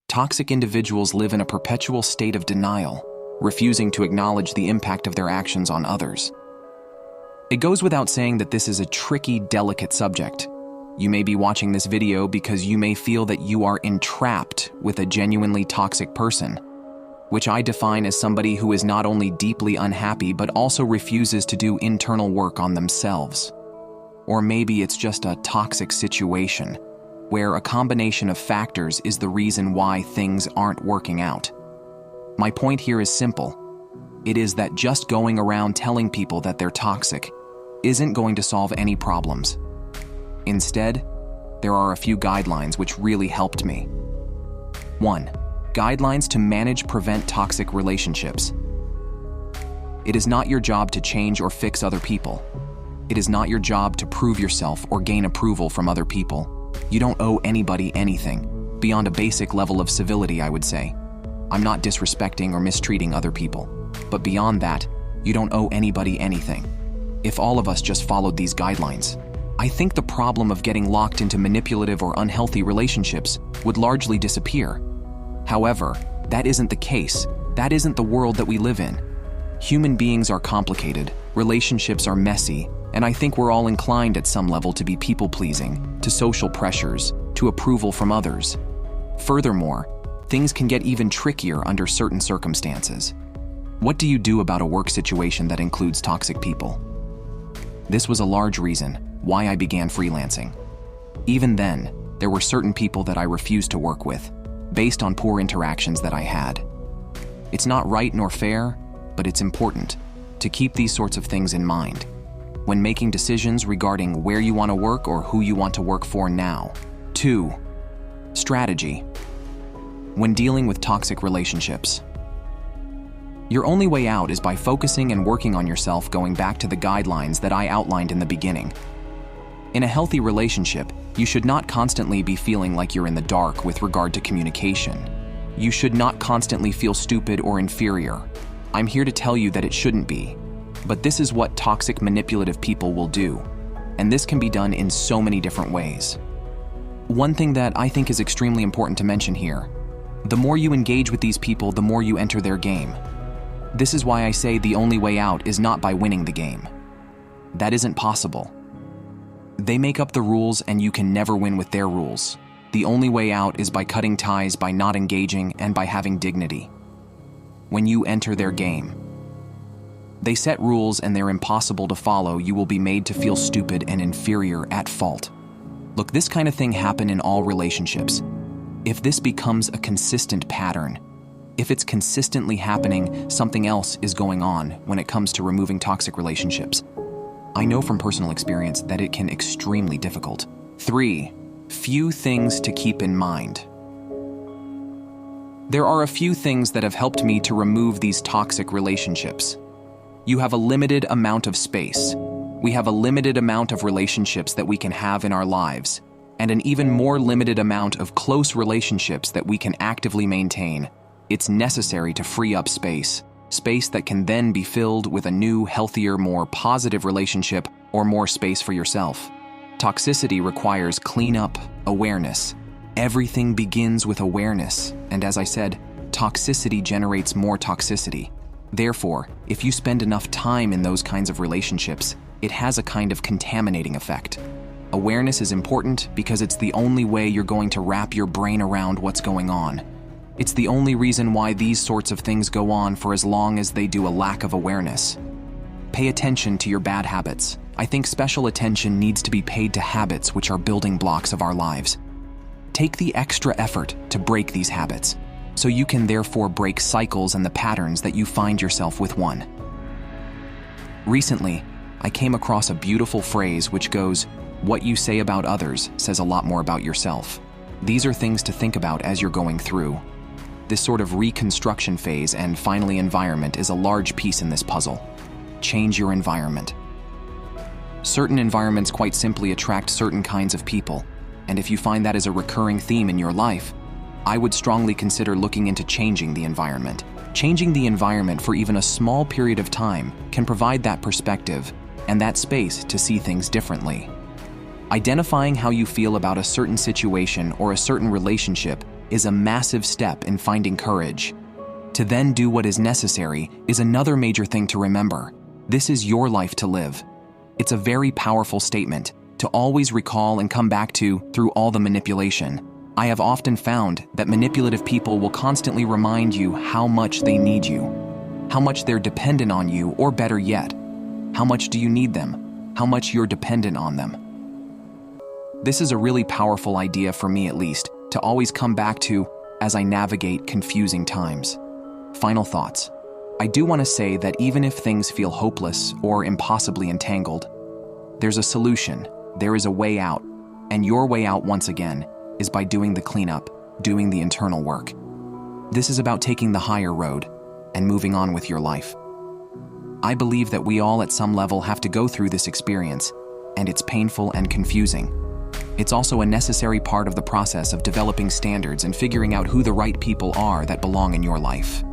Toxic individuals live in a perpetual state of denial, refusing to acknowledge the impact of their actions on others. It goes without saying that this is a tricky, delicate subject. You may be watching this video because you may feel that you are entrapped with a genuinely toxic person, which I define as somebody who is not only deeply unhappy but also refuses to do internal work on themselves. Or maybe it's just a toxic situation, where a combination of factors is the reason why things aren't working out. My point here is simple. It is that just going around telling people that they're toxic isn't going to solve any problems. Instead, there are a few guidelines which really helped me. 1. Guidelines to prevent toxic relationships. It is not your job to change or fix other people. It is not your job to prove yourself or gain approval from other people. You don't owe anybody anything, beyond a basic level of civility, I would say. I'm not disrespecting or mistreating other people, but beyond that, you don't owe anybody anything. If all of us just followed these guidelines, I think the problem of getting locked into manipulative or unhealthy relationships would largely disappear. However, that isn't the case. That isn't the world that we live in. Human beings are complicated, relationships are messy, and I think we're all inclined at some level to be people-pleasing, to social pressures, to approval from others. Furthermore, things can get even trickier under certain circumstances. What do you do about a work situation that includes toxic people? This was a large reason why I began freelancing. Even then, there were certain people that I refused to work with, based on poor interactions that I had. It's not right nor fair, but it's important to keep these sorts of things in mind when making decisions regarding where you want to work or who you want to work for now. 2. Strategy. When dealing with toxic relationships, your only way out is by focusing and working on yourself, going back to the guidelines that I outlined in the beginning. In a healthy relationship, you should not constantly be feeling like you're in the dark with regard to communication. You should not constantly feel stupid or inferior. I'm here to tell you that it shouldn't be. But this is what toxic manipulative people will do, and this can be done in so many different ways. One thing that I think is extremely important to mention here: the more you engage with these people, the more you enter their game. This is why I say the only way out is not by winning the game. That isn't possible. They make up the rules and you can never win with their rules. The only way out is by cutting ties, by not engaging, and by having dignity. When you enter their game, they set rules and they're impossible to follow. You will be made to feel stupid and inferior, at fault. Look, this kind of thing happens in all relationships. If this becomes a consistent pattern, if it's consistently happening, something else is going on when it comes to removing toxic relationships. I know from personal experience that it can be extremely difficult. 3. Few things to keep in mind. There are a few things that have helped me to remove these toxic relationships. You have a limited amount of space. We have a limited amount of relationships that we can have in our lives, and an even more limited amount of close relationships that we can actively maintain. It's necessary to free up space that can then be filled with a new, healthier, more positive relationship or more space for yourself. Toxicity requires cleanup, awareness. Everything begins with awareness, and as I said, toxicity generates more toxicity. Therefore, if you spend enough time in those kinds of relationships, it has a kind of contaminating effect. Awareness is important because it's the only way you're going to wrap your brain around what's going on. It's the only reason why these sorts of things go on for as long as they do. A lack of awareness. Pay attention to your bad habits. I think special attention needs to be paid to habits which are building blocks of our lives. Take the extra effort to break these habits, so you can therefore break cycles and the patterns that you find yourself with. 1. Recently, I came across a beautiful phrase which goes, "What you say about others says a lot more about yourself." These are things to think about as you're going through this sort of reconstruction phase, and finally, environment is a large piece in this puzzle. Change your environment. Certain environments quite simply attract certain kinds of people, and if you find that is a recurring theme in your life, I would strongly consider looking into changing the environment. Changing the environment for even a small period of time can provide that perspective and that space to see things differently. Identifying how you feel about a certain situation or a certain relationship is a massive step in finding courage. To then do what is necessary is another major thing to remember. This is your life to live. It's a very powerful statement to always recall and come back to through all the manipulation. I have often found that manipulative people will constantly remind you how much they need you, how much they're dependent on you, or better yet, how much do you need them, how much you're dependent on them. This is a really powerful idea for me, at least, to always come back to as I navigate confusing times. Final thoughts. I do want to say that even if things feel hopeless or impossibly entangled, there's a solution, there is a way out, and your way out, once again, is by doing the cleanup, doing the internal work. This is about taking the higher road and moving on with your life. I believe that we all at some level have to go through this experience, and it's painful and confusing. It's also a necessary part of the process of developing standards and figuring out who the right people are that belong in your life.